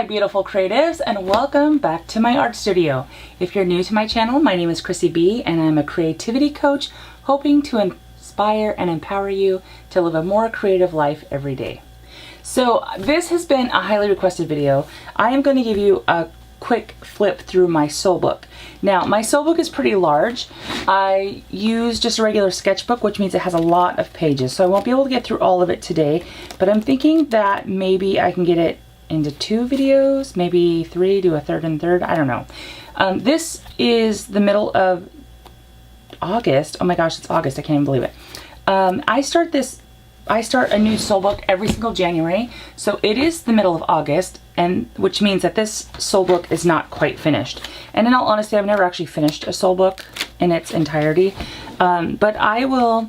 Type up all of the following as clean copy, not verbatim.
beautiful creatives, and welcome back to my art studio. If you're new to my channel, my name is Chrissie B, and I'm a creativity coach hoping to inspire and empower you to live a more creative life every day. So this has been a highly requested video. I am going to give you a quick flip through my soul book. Now, my soul book is pretty large. I use just a regular sketchbook, which means it has a lot of pages, so I won't be able to get through all of it today, but I'm thinking that maybe I can get it into 2 videos, maybe 3, do a third and third, I don't know. This is the middle of August. Oh my gosh, it's August, I can't even believe it. I start a new soul book every single January, so it is the middle of August, and which means that this soul book is not quite finished. And in all honesty, I've never actually finished a soul book in its entirety, but I will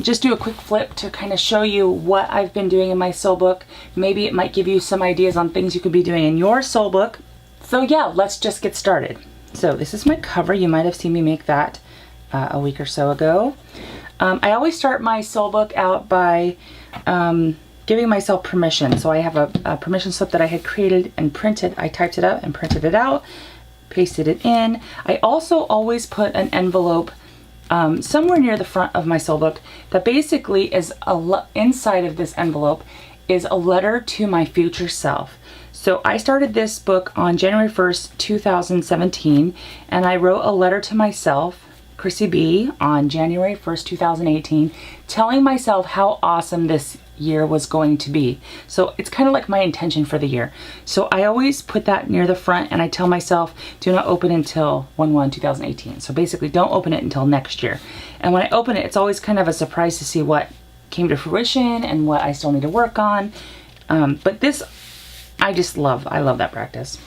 just do a quick flip to kind of show you what I've been doing in my soul book. Maybe it might give you some ideas on things you could be doing in your soul book. So yeah, let's just get started. So this is my cover. You might have seen me make that a week or so ago. I always start my soul book out by giving myself permission. So I have a permission slip that I had created and printed. I typed it up and printed it out, pasted it in. I also always put an envelope somewhere near the front of my soul book that basically is inside of this envelope is a letter to my future self. So I started this book on January 1st, 2017, and I wrote a letter to myself, Chrissie B, on January 1st, 2018, telling myself how awesome this year was going to be. So it's kind of like my intention for the year. So I always put that near the front, and I tell myself, do not open until 1/1/2018. So basically don't open it until next year. And when I open it, it's always kind of a surprise to see what came to fruition and what I still need to work on. But this, I love that practice.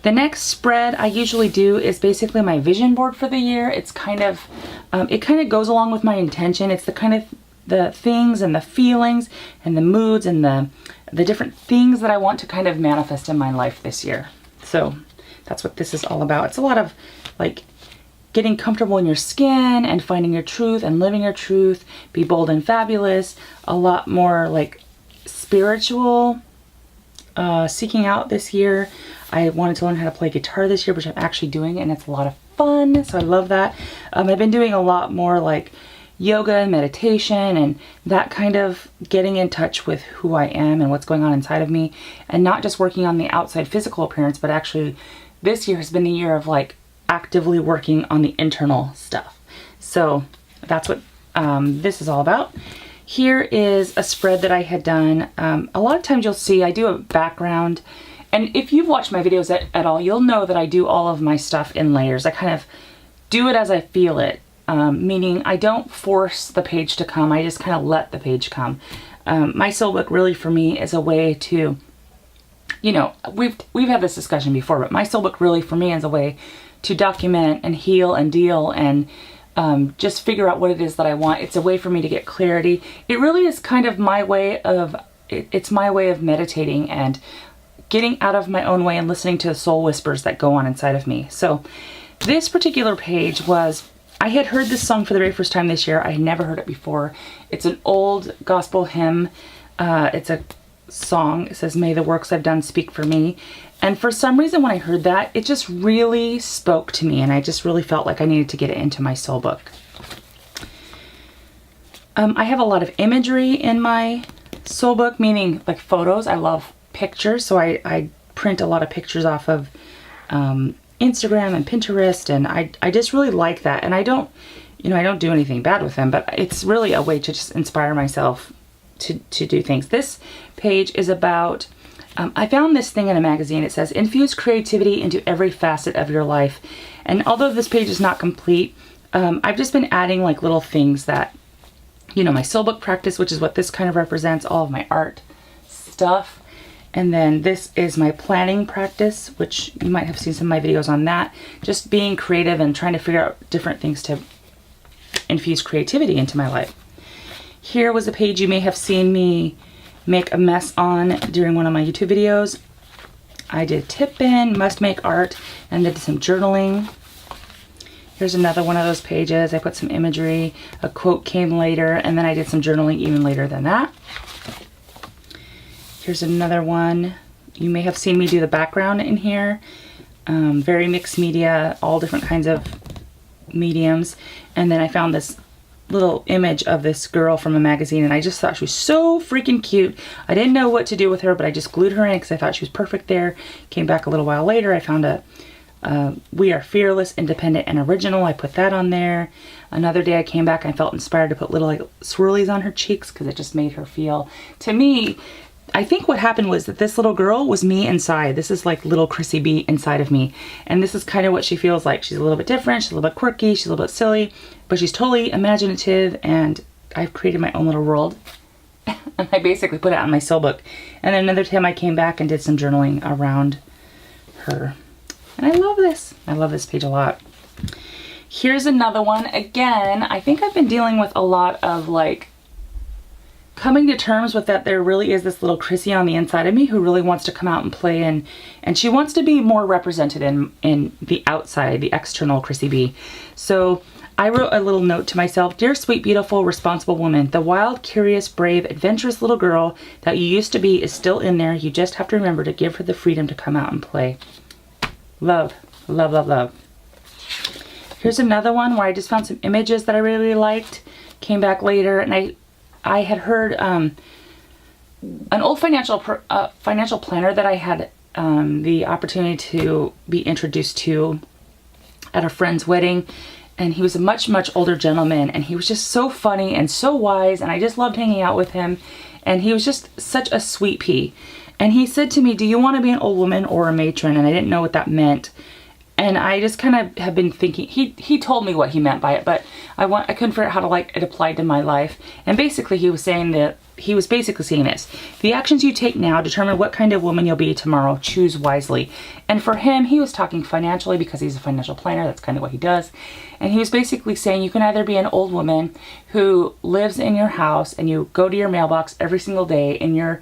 The next spread I usually do is basically my vision board for the year. It's kind of, it kind of goes along with my intention. It's the kind of the things and the feelings and the moods and the different things that I want to kind of manifest in my life this year. So that's what this is all about. It's a lot of like getting comfortable in your skin and finding your truth and living your truth, be bold and fabulous, a lot more like spiritual seeking out this year. I wanted to learn how to play guitar this year, which I'm actually doing, and it's a lot of fun, so I love that. I've been doing a lot more like yoga and meditation and that kind of getting in touch with who I am and what's going on inside of me, and not just working on the outside physical appearance, but actually this year has been the year of like actively working on the internal stuff. So that's what this is all about. Here is a spread that I had done. A lot of times you'll see I do a background, and if you've watched my videos at all, you'll know that I do all of my stuff in layers. I kind of do it as I feel it, meaning I don't force the page to come. I just kind of let the page come. My soul book really for me is a way to, you know, we've had this discussion before, but my soul book really for me is a way to document and heal and deal and just figure out what it is that I want. It's a way for me to get clarity. It really is kind of my way of, it's my way of meditating and getting out of my own way and listening to the soul whispers that go on inside of me. So this particular page was, I had heard this song for the very first time this year. I had never heard it before. It's an old gospel hymn. It's a song. It says, "May the works I've done speak for me." And for some reason when I heard that, it just really spoke to me, and I just really felt like I needed to get it into my soul book. I have a lot of imagery in my soul book, meaning like photos. I love pictures, so I print a lot of pictures off of Instagram and Pinterest, and I just really like that. And I don't do anything bad with them, but it's really a way to just inspire myself to do things. This page is about, I found this thing in a magazine. It says, infuse creativity into every facet of your life. And although this page is not complete, I've just been adding like little things that, you know, my soul book practice, which is what this kind of represents, all of my art stuff. And then this is my planning practice, which you might have seen some of my videos on that. Just being creative and trying to figure out different things to infuse creativity into my life. Here was a page you may have seen me make a mess on during one of my YouTube videos. I did tip in, must make art, and did some journaling. Here's another one of those pages. I put some imagery, a quote came later, and then I did some journaling even later than that. Here's another one. you may have seen me do the background in here. Very mixed media, all different kinds of mediums. And then I found this little image of this girl from a magazine, and I just thought she was so freaking cute. I didn't know what to do with her, but I just glued her in because I thought she was perfect there. Came back a little while later, I found a We Are Fearless, Independent, and Original. I put that on there. Another day I came back, I felt inspired to put little like swirlies on her cheeks because it just made her feel, to me, I think what happened was that this little girl was me inside. This is like little Chrissie B inside of me. And this is kind of what she feels like. She's a little bit different, she's a little bit quirky, she's a little bit silly, but she's totally imaginative, and I've created my own little world. And I basically put it on my soul book. And then another time I came back and did some journaling around her. And I love this. I love this page a lot. Here's another one. Again, I think I've been dealing with a lot of like coming to terms with that there really is this little Chrissie on the inside of me who really wants to come out and play, and she wants to be more represented in the outside, the external Chrissie B. So I wrote a little note to myself: dear sweet, beautiful, responsible woman, the wild, curious, brave, adventurous little girl that you used to be is still in there. You just have to remember to give her the freedom to come out and play. Love, love, love, love. Here's another one where I just found some images that I really liked. Came back later, and I had heard an old financial planner that I had the opportunity to be introduced to at a friend's wedding, and he was a much, much older gentleman, and he was just so funny and so wise, and I just loved hanging out with him, and he was just such a sweet pea. And he said to me, do you want to be an old woman or a matron? And I didn't know what that meant. And I just kind of have been thinking, he told me what he meant by it, but I couldn't figure out how to like it applied to my life. And basically he was saying this: the actions you take now determine what kind of woman you'll be tomorrow. Choose wisely. And for him, he was talking financially because he's a financial planner. That's kind of what he does. And he was basically saying you can either be an old woman who lives in your house and you go to your mailbox every single day in your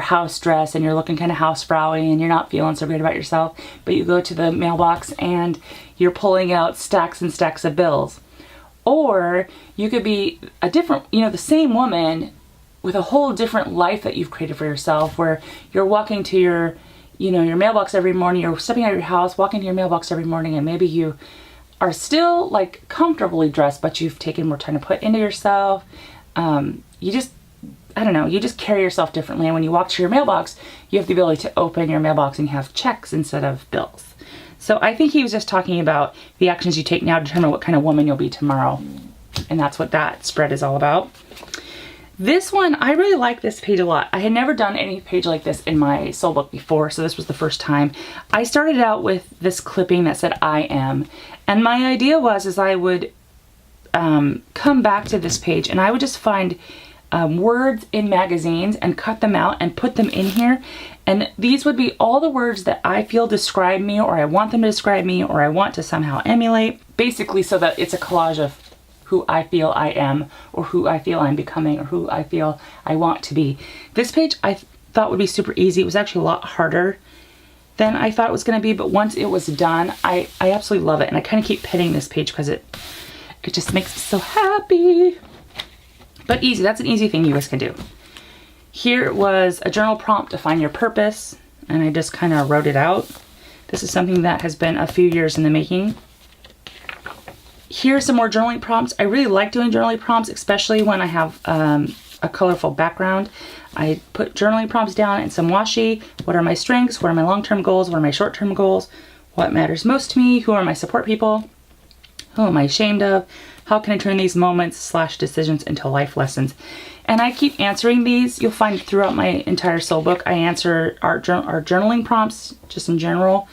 house dress, and you're looking kind of housefrowy and you're not feeling so great about yourself, but you go to the mailbox and you're pulling out stacks and stacks of bills. Or you could be a different, the same woman with a whole different life that you've created for yourself, where you're walking to your mailbox every morning, you're stepping out of your house, walking to your mailbox every morning, and maybe you are still like comfortably dressed, but you've taken more time to put into yourself. You just carry yourself differently. And when you walk to your mailbox, you have the ability to open your mailbox and you have checks instead of bills. So I think he was just talking about the actions you take now determine what kind of woman you'll be tomorrow. And that's what that spread is all about. This one, I really like this page a lot. I had never done any page like this in my soul book before, so this was the first time. I started out with this clipping that said I am. And my idea was I would come back to this page and I would just find words in magazines and cut them out and put them in here. And these would be all the words that I feel describe me, or I want them to describe me, or I want to somehow emulate. Basically so that it's a collage of who I feel I am, or who I feel I'm becoming, or who I feel I want to be. This page I thought would be super easy. It was actually a lot harder than I thought it was going to be, but once it was done, I absolutely love it. And I kind of keep pitting this page because it just makes me so happy. But easy, that's an easy thing you guys can do. Here was a journal prompt to find your purpose, and I just kind of wrote it out. This is something that has been a few years in the making. Here's some more journaling prompts. I really like doing journaling prompts, especially when I have a colorful background. I put journaling prompts down in some washi. What are my strengths? What are my long-term goals? What are my short-term goals? What matters most to me? Who are my support people? Who am I ashamed of? How can I turn these moments/decisions into life lessons? And I keep answering these. You'll find throughout my entire soul book, I answer our journaling prompts, just in general,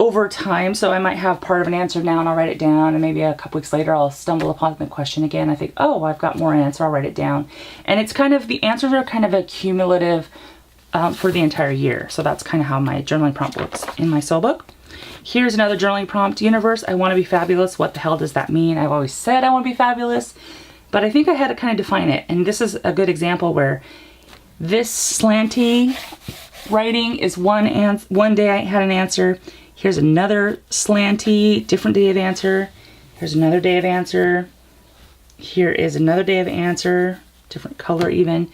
over time. So I might have part of an answer now and I'll write it down, and maybe a couple weeks later I'll stumble upon the question again. I think, oh, I've got more answer, I'll write it down. And it's kind of, the answers are kind of a cumulative for the entire year. So that's kind of how my journaling prompt works in my soul book. Here's another journaling prompt. Universe, I want to be fabulous. What the hell does that mean? I've always said I want to be fabulous, but I think I had to kind of define it. And this is a good example where this slanty writing is one day I had an answer. Here's another slanty, different day of answer. Here's another day of answer. Here is another day of answer, different color even.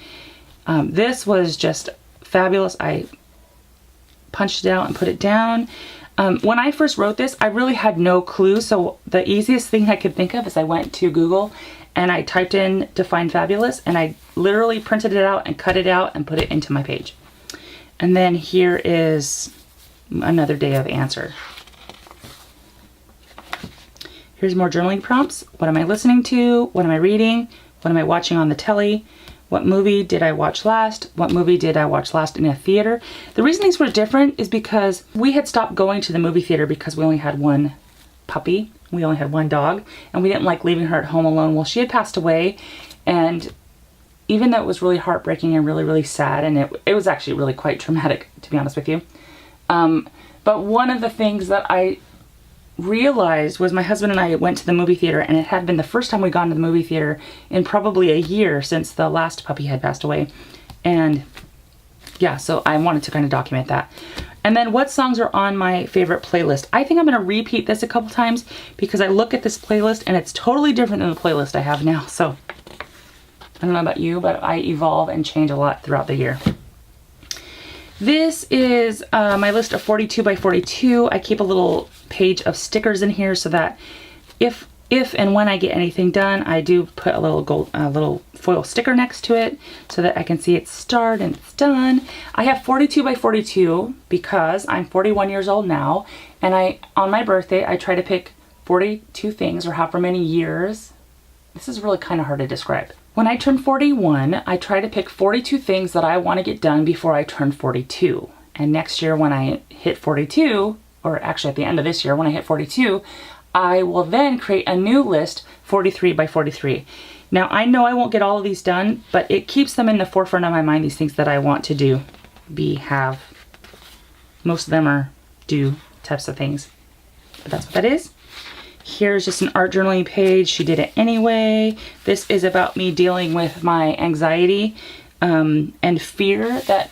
This was just fabulous. I punched it out and put it down. When I first wrote this, I really had no clue. So the easiest thing I could think of is I went to Google and I typed in Define Fabulous, and I literally printed it out and cut it out and put it into my page. And then here is another day of answer. Here's more journaling prompts. What am I listening to? What am I reading? What am I watching on the telly? What movie did I watch last? What movie did I watch last in a theater? The reason these were different is because we had stopped going to the movie theater because we only had one puppy. We only had one dog, and we didn't like leaving her at home alone. Well, she had passed away, and even though it was really heartbreaking and really, really sad, and it was actually really quite traumatic, to be honest with you. But one of the things that I realized was my husband and I went to the movie theater, and it had been the first time we'd gone to the movie theater in probably a year since the last puppy had passed away. And yeah, so I wanted to kind of document that. And then what songs are on my favorite playlist? I think I'm going to repeat this a couple times because I look at this playlist and it's totally different than the playlist I have now. So I don't know about you, but I evolve and change a lot throughout the year. This is my list of 42 by 42. I keep a little page of stickers in here so that if and when I get anything done, I do put a little foil sticker next to it so that I can see it's started and it's done. I have 42 by 42 because I'm 41 years old now, and on my birthday I try to pick 42 things, or however many years. This is really kind of hard to describe. When I turn 41, I try to pick 42 things that I want to get done before I turn 42. And next year when I hit 42, or actually at the end of this year when I hit 42, I will then create a new list, 43 by 43. Now I know I won't get all of these done, but it keeps them in the forefront of my mind, these things that I want to do, have. Most of them are do types of things, but that's what that is. Here's just an art journaling page. She did it anyway. This is about me dealing with my anxiety and fear that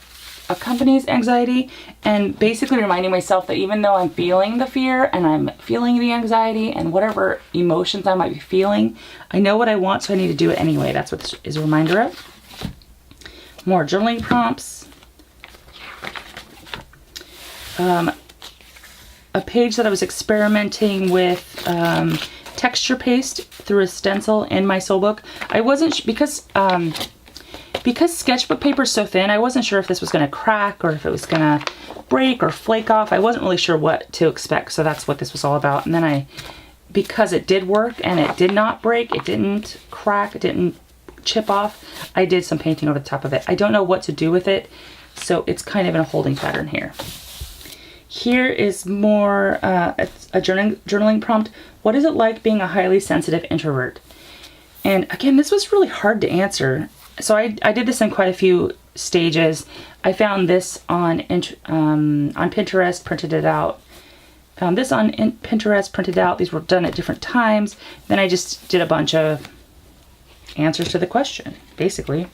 accompanies anxiety, and basically reminding myself that even though I'm feeling the fear and I'm feeling the anxiety and whatever emotions I might be feeling, I know what I want, so I need to do it anyway. That's what this is a reminder of. More journaling prompts. A page that I was experimenting with texture paste through a stencil in my soul book. I wasn't because sketchbook paper is so thin, I wasn't sure if this was going to crack or if it was going to break or flake off. I wasn't really sure what to expect, so that's what this was all about. And then because it did work and it did not break, it didn't crack, it didn't chip off, I did some painting over the top of it. I don't know what to do with it, so it's kind of in a holding pattern here. Here is more a journaling prompt. What is it like being a highly sensitive introvert? And again, this was really hard to answer. So I did this in quite a few stages. I found this on Pinterest, printed it out. Found this on Pinterest, printed out. These were done at different times. Then I just did a bunch of answers to the question, basically.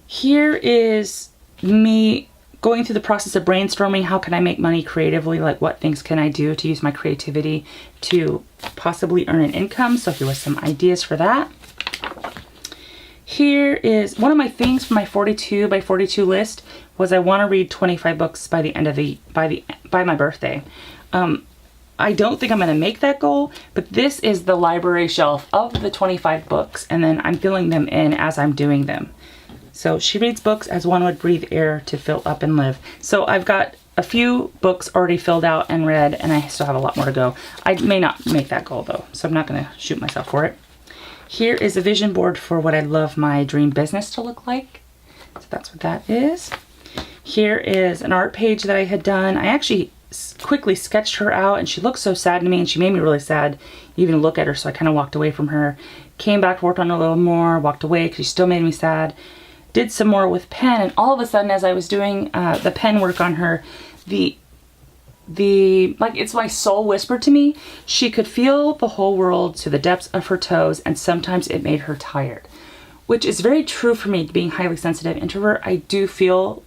Here is me going through the process of brainstorming. How can I make money creatively? Like, what things can I do to use my creativity to possibly earn an income? So here was some ideas for that. Here is one of my things for my 42 by 42 list was I want to read 25 books by the end of by my birthday. I don't think I'm going to make that goal, but this is the library shelf of the 25 books, and then I'm filling them in as I'm doing them. So she reads books as one would breathe air to fill up and live. So I've got a few books already filled out and read, and I still have a lot more to go. I may not make that goal though, so I'm not going to shoot myself for it. Here is a vision board for what I'd love my dream business to look like. So that's what that is. Here is an art page that I had done. I actually quickly sketched her out, and she looked so sad to me, and she made me really sad even to look at her, so I kind of walked away from her. Came back, worked on her a little more, walked away because she still made me sad. Did some more with pen, and all of a sudden as I was doing the pen work on her, like, it's my soul whispered to me. She could feel the whole world to the depths of her toes, and sometimes it made her tired, which is very true for me, being highly sensitive introvert. I do feel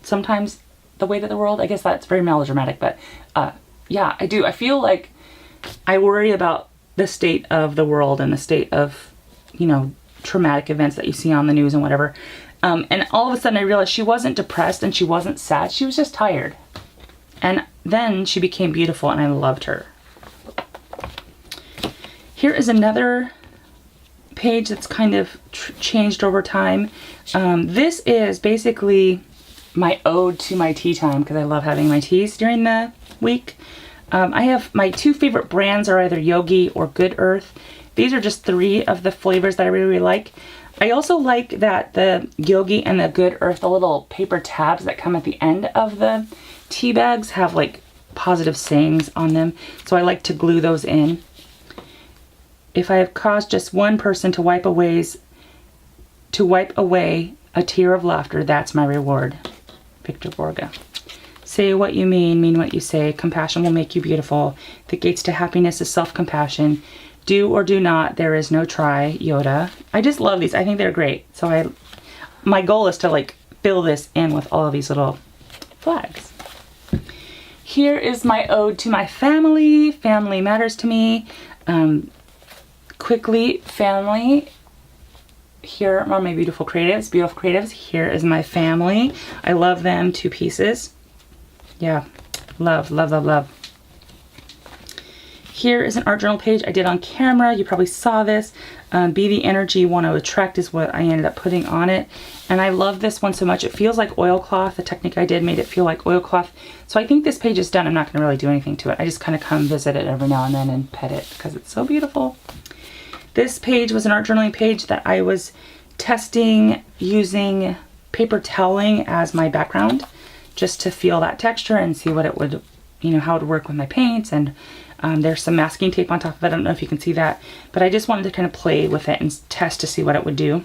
sometimes the weight of the world. I guess that's very melodramatic, but yeah, I do. I feel like I worry about the state of the world and the state of, traumatic events that you see on the news and whatever. And all of a sudden I realized she wasn't depressed and she wasn't sad. She was just tired. And then she became beautiful and I loved her. Here is another page that's kind of changed over time. This is basically my ode to my tea time because I love having my teas during the week. I have my two favorite brands are either Yogi or Good Earth. These are just 3 of the flavors that I really, really like. I also like that the Yogi and the Good Earth, the little paper tabs that come at the end of the tea bags have like positive sayings on them. So I like to glue those in. If I have caused just one person to wipe away a tear of laughter, that's my reward. Victor Borga. Say what you mean what you say. Compassion will make you beautiful. The gates to happiness is self-compassion. Do or do not, there is no try, Yoda. I just love these. I think they're great. So my goal is to like fill this in with all of these little flags. Here is my ode to my family. Family matters to me. Quickly, family. Here are my beautiful creatives. Beautiful creatives. Here is my family. I love them to pieces. Yeah, love, love, love, love. Here is an art journal page I did on camera. You probably saw this. Be the energy you want to attract is what I ended up putting on it. And I love this one so much. It feels like oilcloth. The technique I did made it feel like oilcloth. So I think this page is done. I'm not going to really do anything to it. I just kind of come visit it every now and then and pet it because it's so beautiful. This page was an art journaling page that I was testing using paper toweling as my background just to feel that texture and see what it would, how it would work with my paints. And there's some masking tape on top of it. I don't know if you can see that, but I just wanted to kind of play with it and test to see what it would do.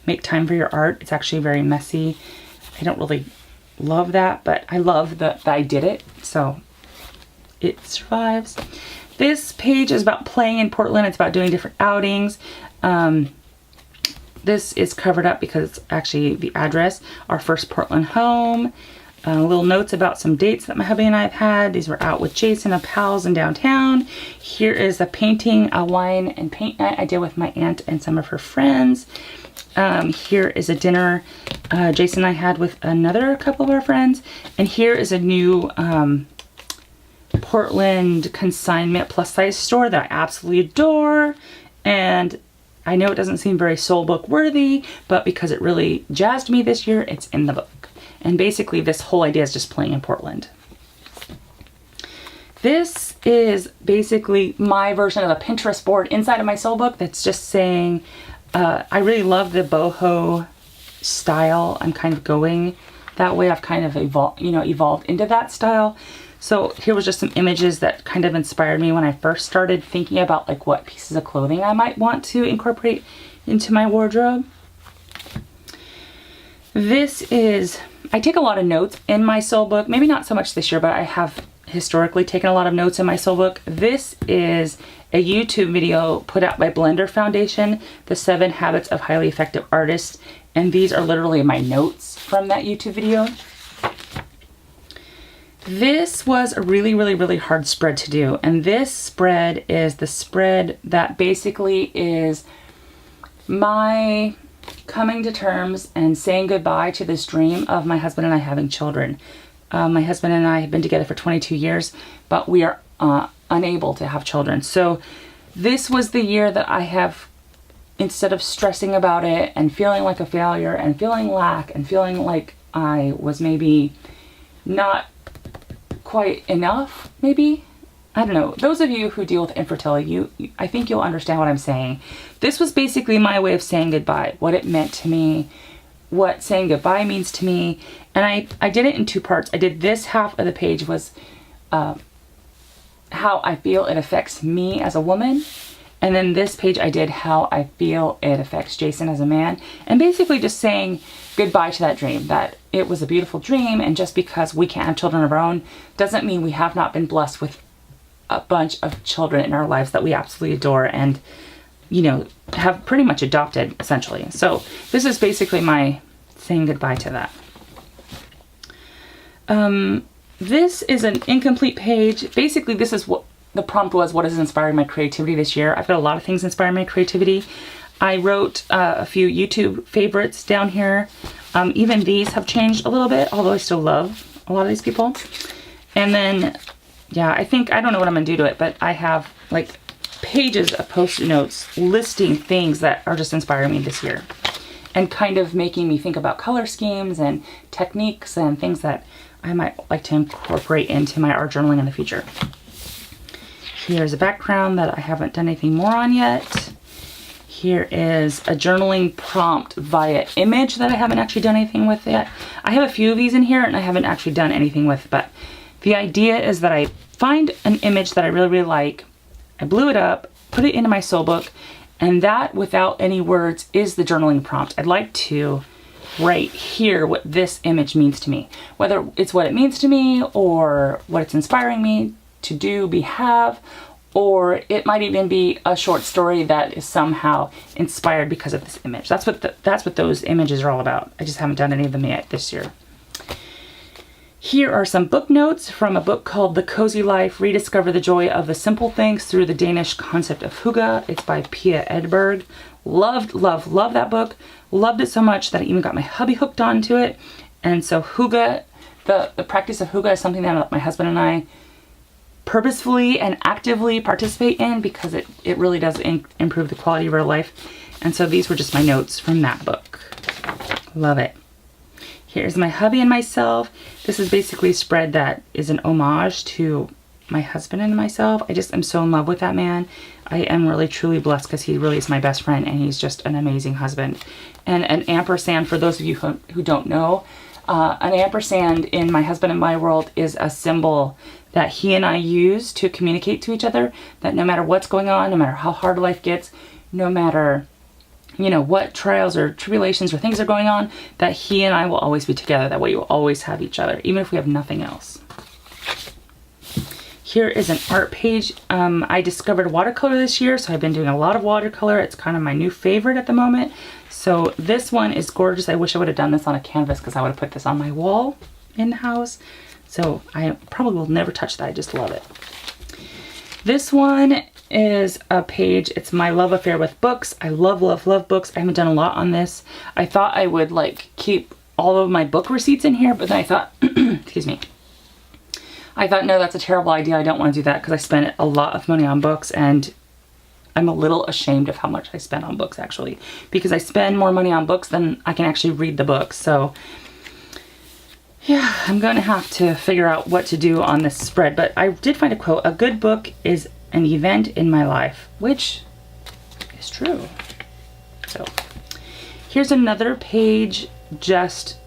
Make time for your art. It's actually very messy. I don't really love that, but I love that I did it, so it survives. This page is about playing in Portland. It's about doing different outings. This is covered up because it's actually the address, our first Portland home. Little notes about some dates that my hubby and I have had. These were out with Jason of Pals in downtown. Here is a painting, a wine and paint night I did with my aunt and some of her friends. Here is a dinner Jason and I had with another couple of our friends. And here is a new Portland consignment plus size store that I absolutely adore. And I know it doesn't seem very soul book worthy, but because it really jazzed me this year, it's in the book. And basically this whole idea is just playing in Portland. This is basically my version of a Pinterest board inside of my soul book that's just saying, I really love the boho style. I'm kind of going that way. I've kind of evolved into that style. So here was just some images that kind of inspired me when I first started thinking about like what pieces of clothing I might want to incorporate into my wardrobe. This is, I take a lot of notes in my soul book. Maybe not so much this year, but I have historically taken a lot of notes in my soul book. This is a YouTube video put out by Blender Foundation, The 7 Habits of Highly Effective Artists. And these are literally my notes from that YouTube video. This was a really, really, really hard spread to do. And this spread is the spread that basically is my coming to terms and saying goodbye to this dream of my husband and I having children. My husband and I have been together for 22 years, but we are unable to have children. So this was the year that I have, instead of stressing about it and feeling like a failure and feeling lack and feeling like I was maybe not quite enough, maybe. I don't know. Those of you who deal with infertility, I think you'll understand what I'm saying. This was basically my way of saying goodbye, what it meant to me, what saying goodbye means to me. And I did it in 2 parts. I did this half of the page was how I feel it affects me as a woman. And then this page I did how I feel it affects Jason as a man. And basically just saying goodbye to that dream, that it was a beautiful dream. And just because we can't have children of our own doesn't mean we have not been blessed with a bunch of children in our lives that we absolutely adore and, have pretty much adopted essentially. So this is basically my saying goodbye to that. This is an incomplete page. Basically, this is what the prompt was, what is inspiring my creativity this year. I've got a lot of things inspiring my creativity. I wrote a few YouTube favorites down here. Even these have changed a little bit, although I still love a lot of these people. And then, yeah, I don't know what I'm gonna do to it, but I have like pages of post-it notes listing things that are just inspiring me this year and kind of making me think about color schemes and techniques and things that I might like to incorporate into my art journaling in the future. Here's a background that I haven't done anything more on yet. Here is a journaling prompt via image that I haven't actually done anything with yet. I have a few of these in here and I haven't actually done anything with, but the idea is that I find an image that I really, really like, I blew it up, put it into my soul book, and that, without any words, is the journaling prompt. I'd like to write here what this image means to me, whether it's what it means to me or what it's inspiring me to do, have, or it might even be a short story that is somehow inspired because of this image. That's what those images are all about. I just haven't done any of them yet this year. Here are some book notes from a book called The Cozy Life, Rediscover the Joy of the Simple Things Through the Danish Concept of Hygge. It's by Pia Edberg. Loved that book. Loved it so much that I even got my hubby hooked onto it. And so Hygge, the practice of Hygge is something that my husband and I purposefully and actively participate in because it really does improve the quality of our life. And so these were just my notes from that book. Love it. Here's my hubby and myself. This is basically a spread that is an homage to my husband and myself. I just am so in love with that man. I am really truly blessed because he really is my best friend and he's just an amazing husband. And an ampersand, for those of you who don't know, an ampersand in my husband and my world is a symbol that he and I use to communicate to each other, that no matter what's going on, no matter how hard life gets, no matter what trials or tribulations or things are going on, that he and I will always be together. That way we will always have each other, even if we have nothing else. Here is an art page. I discovered watercolor this year, so I've been doing a lot of watercolor. It's kind of my new favorite at the moment. So this one is gorgeous. I wish I would have done this on a canvas because I would have put this on my wall in the house. So I probably will never touch that. I just love it. This one is a page. It's my love affair with books. I love books. I haven't done a lot on this. I thought I would keep all of my book receipts in here, but then I thought, excuse me. I thought, no, that's a terrible idea. I don't want to do that because I spent a lot of money on books and I'm a little ashamed of how much I spent on books actually, because I spend more money on books than I can actually read the books. So yeah, I'm going to have to figure out what to do on this spread, but I did find a quote: a good book is an event in my life, which is true. So here's another page just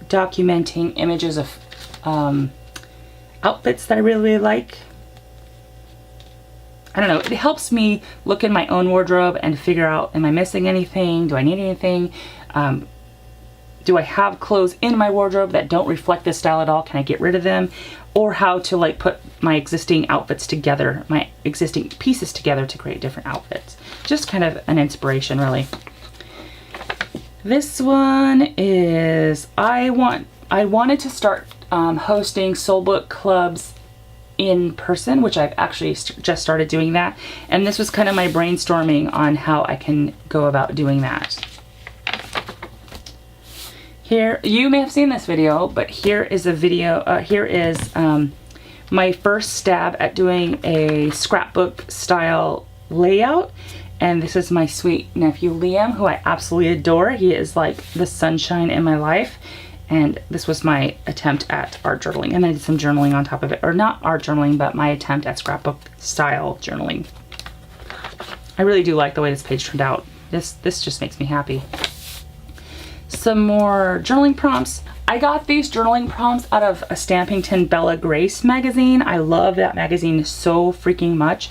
documenting images of outfits that I really like. I don't know, it helps me look in my own wardrobe and figure out, am I missing anything? Do I need anything? Do I have clothes in my wardrobe that don't reflect this style at all? Can I get rid of them? Or how to put my existing outfits together, my existing pieces together to create different outfits. Just kind of an inspiration, really. This one is, I wanted to start hosting soul book clubs in person, which I've actually just started doing that. And this was kind of my brainstorming on how I can go about doing that. Here, you may have seen this video, but here is a video, here is my first stab at doing a scrapbook style layout. And this is my sweet nephew Liam, who I absolutely adore. He is like the sunshine in my life. And this was my attempt at art journaling. And I did some journaling on top of it, or not art journaling, but my attempt at scrapbook style journaling. I really do like the way this page turned out. This just makes me happy. Some more journaling prompts. I got these journaling prompts out of a Stampington Bella Grace magazine. I love that magazine so freaking much.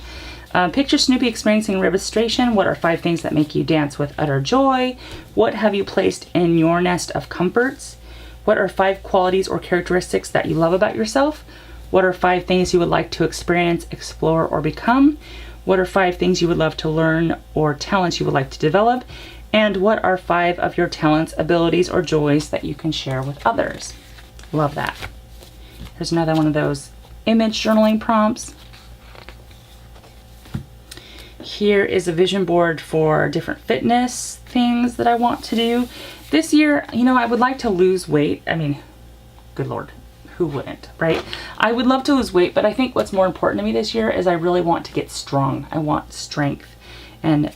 Picture Snoopy experiencing revistration. What are 5 things that make you dance with utter joy? What have you placed in your nest of comforts? What are 5 qualities or characteristics that you love about yourself? What are 5 things you would like to experience, explore, or become? What are 5 things you would love to learn or talents you would like to develop? And what are 5 of your talents, abilities, or joys that you can share with others? Love that. Here's another one of those image journaling prompts. Here is a vision board for different fitness things that I want to do. This year, you know, I would like to lose weight. I mean, good Lord, who wouldn't, right? I would love to lose weight, but I think what's more important to me this year is I really want to get strong. I want strength. And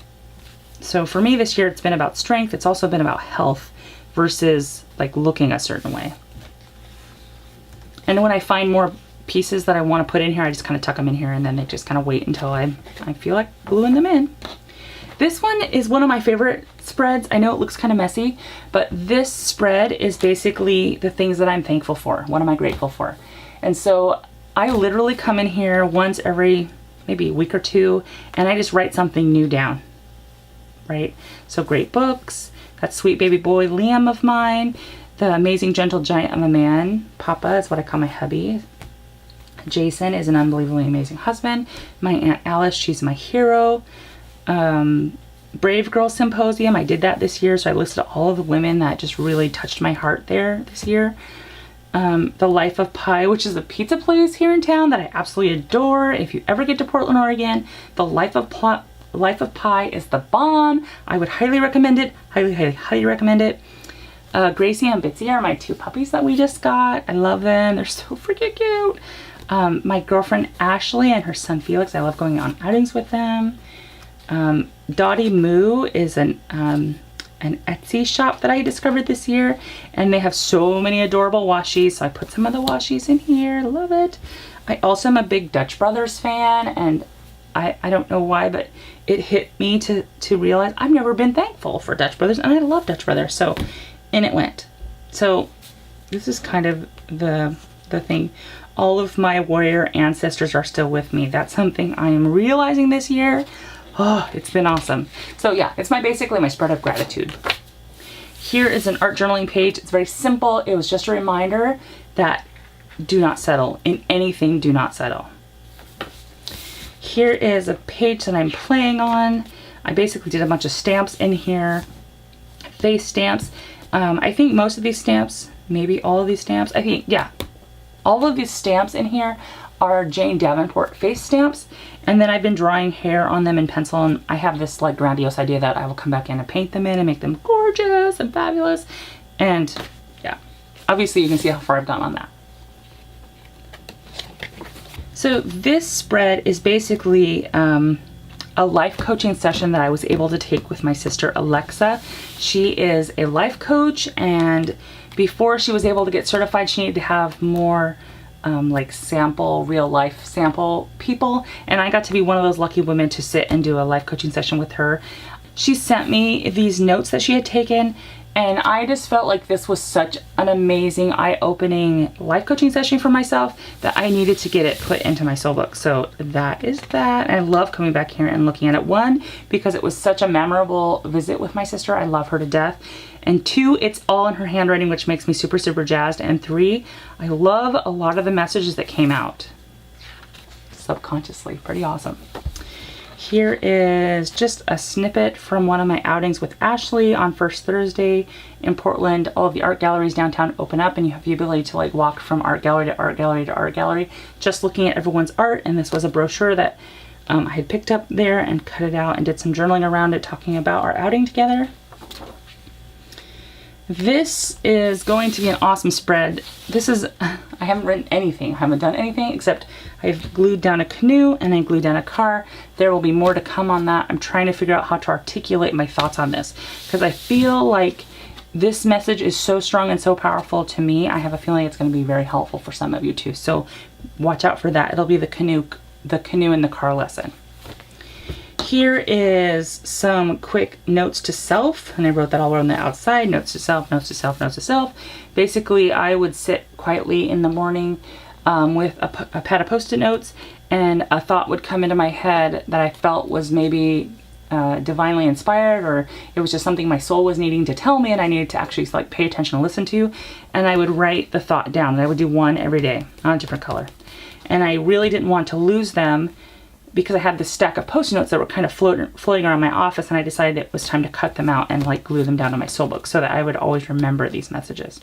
so for me this year, it's been about strength. It's also been about health versus like looking a certain way. And when I find more pieces that I want to put in here, I just kind of tuck them in here, and then they just kind of wait until I feel like gluing them in. This one is one of my favorite spreads. I know it looks kind of messy, but this spread is basically the things that I'm thankful for. What am I grateful for? And so I literally come in here once every maybe a week or two, and I just write something new down, right? So great books, that sweet baby boy Liam of mine, the amazing gentle giant of a man, Papa is what I call my hubby. Jason is an unbelievably amazing husband. My Aunt Alice, she's my hero. Brave Girl Symposium, I did that this year, so I listed all of the women that just really touched my heart there this year. The Life of Pi, which is a pizza place here in town that I absolutely adore. If you ever get to Portland, Oregon, the Life of Pi is the bomb. I would highly recommend it. Highly recommend it. Gracie and Bitsy are my two puppies that we just got. I love them. They're so freaking cute. My girlfriend Ashley and her son Felix, I love going on outings with them. Dottie Moo is an Etsy shop that I discovered this year, and they have so many adorable washies, so I put some of the washies in here. Love it. I also am a big Dutch Brothers fan, and I don't know why, but it hit me to realize I've never been thankful for Dutch Brothers, and I love Dutch Brothers, so in it went. So this is kind of the thing. All of my warrior ancestors are still with me. That's something I am realizing this year. Oh, it's been awesome. So yeah, it's basically my spread of gratitude. Here is an art journaling page. It's very simple. It was just a reminder that do not settle. In anything, do not settle. Here is a page that I'm playing on. I basically did a bunch of stamps in here. Face stamps. I think most of these stamps, maybe all of these stamps, I think, yeah. All of these stamps in here are Jane Davenport face stamps, and then I've been drawing hair on them in pencil, and I have this like grandiose idea that I will come back in and paint them in and make them gorgeous and fabulous. And yeah, obviously you can see how far I've gone on that. So this spread is basically a life coaching session that I was able to take with my sister Alexa. She is a life coach, and before she was able to get certified, she needed to have more like real life sample people, and I got to be one of those lucky women to sit and do a life coaching session with her. She sent me these notes that she had taken, and I just felt like this was such an amazing, eye-opening life coaching session for myself that I needed to get it put into my soul book. So that is that. And I love coming back here and looking at it. One, because it was such a memorable visit with my sister. I love her to death. And two, it's all in her handwriting, which makes me super, super jazzed. And three, I love a lot of the messages that came out subconsciously. Pretty awesome. Here is just a snippet from one of my outings with Ashley on First Thursday in Portland. All of the art galleries downtown open up, and you have the ability to like walk from art gallery to art gallery to art gallery, just looking at everyone's art. And this was a brochure that I had picked up there and cut it out and did some journaling around it, talking about our outing together. This is going to be an awesome spread. This is, I haven't written anything, I haven't done anything except I've glued down a canoe and I glued down a car. There will be more to come on that. I'm trying to figure out how to articulate my thoughts on this because I feel like this message is so strong and so powerful to me. I have a feeling it's going to be very helpful for some of you too. So watch out for that. It'll be the canoe and the car lesson. Here is some quick notes to self, and I wrote that all on the outside. Notes to self, notes to self, notes to self. Basically, I would sit quietly in the morning with a pad of Post-it notes, and a thought would come into my head that I felt was maybe divinely inspired, or it was just something my soul was needing to tell me, and I needed to actually like pay attention and listen to. And I would write the thought down, and I would do one every day on a different color. And I really didn't want to lose them, because I had this stack of Post-it notes that were kind of floating around my office, and I decided it was time to cut them out and like glue them down to my soul book so that I would always remember these messages.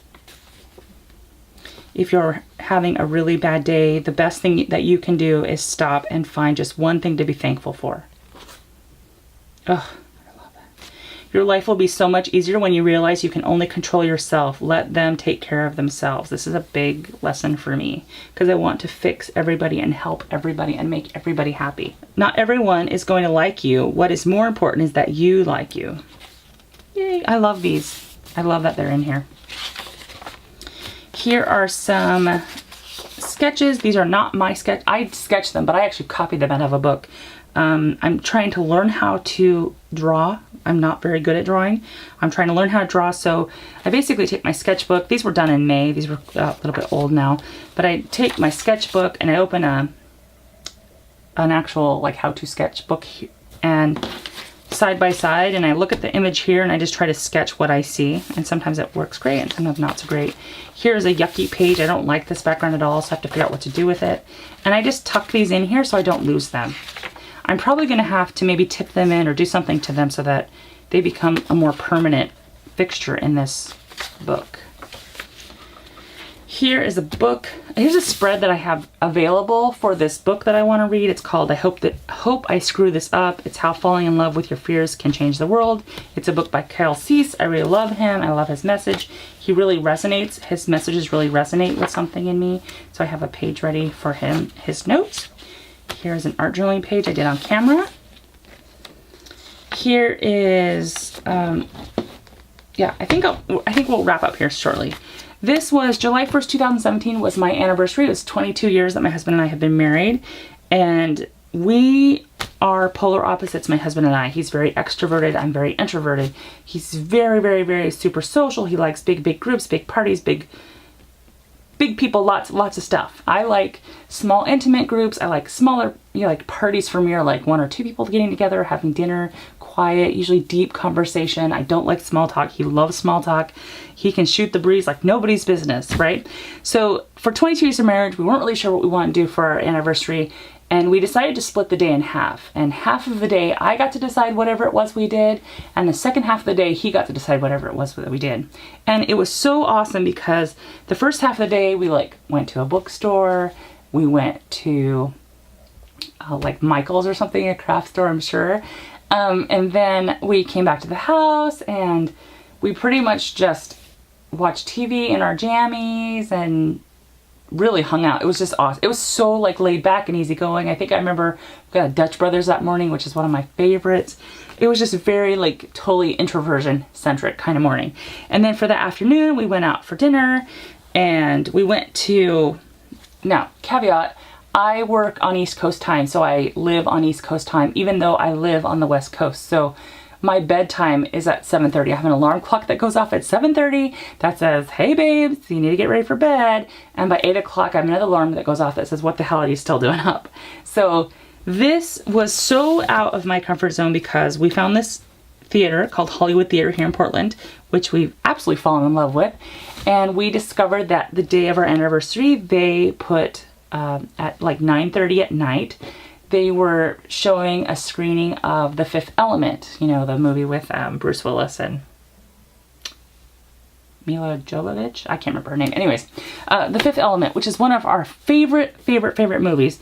If you're having a really bad day, the best thing that you can do is stop and find just one thing to be thankful for. Ugh, I love that. Your life will be so much easier when you realize you can only control yourself. Let them take care of themselves. This is a big lesson for me because I want to fix everybody and help everybody and make everybody happy. Not everyone is going to like you. What is more important is that you like you. Yay, I love these. I love that they're in here. Here are some sketches. These are not my sketch. I sketched them, but I actually copied them out of a book. I'm trying to learn how to draw. I'm not very good at drawing. I'm trying to learn how to draw, so I basically take my sketchbook. These were done in May. These were a little bit old now, but I take my sketchbook and I open an actual like how-to sketchbook and side by side, and I look at the image here and I just try to sketch what I see, and sometimes it works great and sometimes not so great. Here's a yucky page. I don't like this background at all, so I have to figure out what to do with it. And I just tuck these in here so I don't lose them. I'm probably going to have to maybe tip them in or do something to them so that they become a more permanent fixture in this book. Here is a book. Here's a spread that I have available for this book that I want to read. It's called I Hope I Screw This Up. It's How Falling in Love with Your Fears Can Change the World. It's a book by Chrissie. I really love him. I love his message. He really resonates. His messages really resonate with something in me. So I have a page ready for him, his notes. Here's an art journaling page I did on camera. Here is, yeah, I think we'll wrap up here shortly. This was July 1st, 2017 was my anniversary. It was 22 years that my husband and I have been married. And we are polar opposites, my husband and I. He's very extroverted. I'm very introverted. He's very, very, very super social. He likes big, big groups, big parties, big people, lots of stuff. I like small, intimate groups. I like smaller, like parties for me are like 1 or 2 people getting together, having dinner, quiet, usually deep conversation. I don't like small talk. He loves small talk. He can shoot the breeze like nobody's business, right? So for 22 years of marriage, we weren't really sure what we wanted to do for our anniversary, and we decided to split the day in half. And half of the day, I got to decide whatever it was we did, and the second half of the day, he got to decide whatever it was that we did. And it was so awesome because the first half of the day, we like went to a bookstore, we went to like Michael's or something, a craft store, I'm sure. And then we came back to the house and we pretty much just watched TV in our jammies and really hung out. It was just awesome. It was so like laid back and easygoing. I think I remember we got a Dutch Brothers that morning, which is one of my favorites. It was just very like totally introversion centric kind of morning. And then for the afternoon, we went out for dinner and we went to, now caveat, I work on East Coast time, so I live on East Coast time, even though I live on the West Coast. So my bedtime is at 7:30. I have an alarm clock that goes off at 7:30 that says, hey babes, you need to get ready for bed. And by 8 o'clock, I have another alarm that goes off that says, what the hell are you still doing up? So this was so out of my comfort zone because we found this theater called Hollywood Theater here in Portland, which we've absolutely fallen in love with. And we discovered that the day of our anniversary, they put at like 9:30 at night, they were showing a screening of The Fifth Element, you know, the movie with Bruce Willis and Mila Jovovich. I can't remember her name. Anyways, The Fifth Element, which is one of our favorite movies.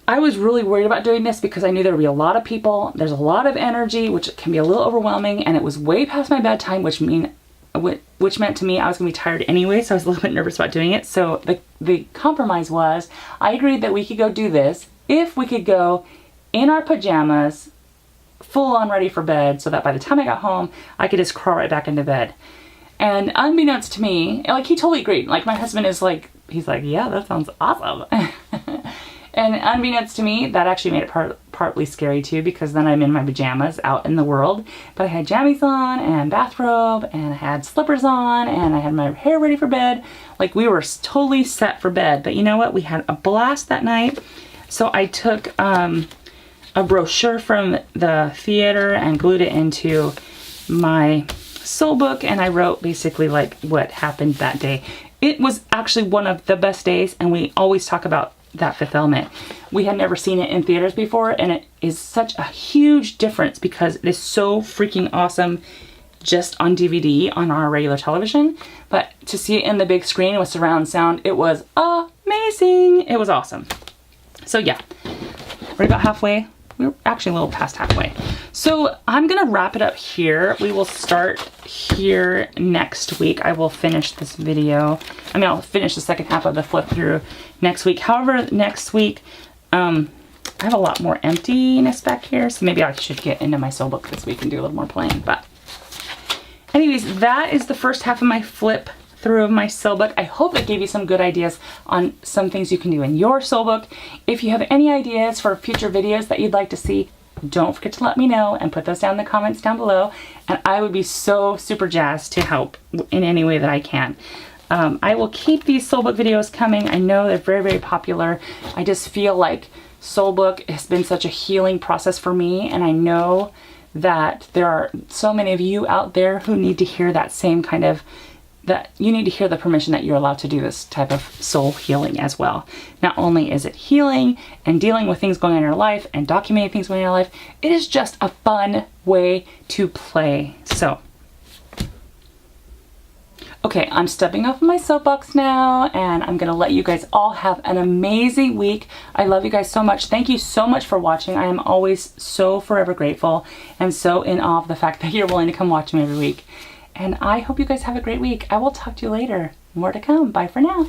I was really worried about doing this because I knew there would be a lot of people. There's a lot of energy, which can be a little overwhelming, and it was way past my bedtime, which meant to me I was going to be tired anyway, so I was a little bit nervous about doing it. So the compromise was I agreed that we could go do this if we could go in our pajamas, full on ready for bed, so that by the time I got home, I could just crawl right back into bed. And unbeknownst to me, like he totally agreed. Like my husband is like, he's like, yeah, that sounds awesome. And unbeknownst to me, that actually made it partly scary too, because then I'm in my pajamas out in the world. But I had jammies on and bathrobe and I had slippers on and I had my hair ready for bed. Like we were totally set for bed. But you know what? We had a blast that night. So I took a brochure from the theater and glued it into my soul book, and I wrote basically like what happened that day. It was actually one of the best days, and we always talk about that Fifth Element. We had never seen it in theaters before, and it is such a huge difference because it is so freaking awesome just on DVD on our regular television. But to see it in the big screen with surround sound, it was amazing. It was awesome. So yeah, we're about halfway we're actually a little past halfway. So I'm gonna wrap it up here. We will start here next week. I will finish this video. I mean, I'll finish the second half of the flip through next week. However, next week, I have a lot more emptiness back here, so maybe I should get into my sew book this week and do a little more playing. But anyways, that is the first half of my flip through of my sew book. I hope it gave you some good ideas on some things you can do in your sew book. If you have any ideas for future videos that you'd like to see, don't forget to let me know and put those down in the comments down below. And I would be so super jazzed to help in any way that I can. I will keep these sew book videos coming. I know they're very, very popular. I just feel like sew book has been such a healing process for me, and I know that there are so many of you out there who need to hear that same kind of, that you need to hear the permission that you're allowed to do this type of soul healing as well. Not only is it healing and dealing with things going on in your life and documenting things going on in your life, it is just a fun way to play. So, okay, I'm stepping off my soapbox now, and I'm gonna let you guys all have an amazing week. I love you guys so much. Thank you so much for watching. I am always so forever grateful and so in awe of the fact that you're willing to come watch me every week. And I hope you guys have a great week. I will talk to you later. More to come. Bye for now.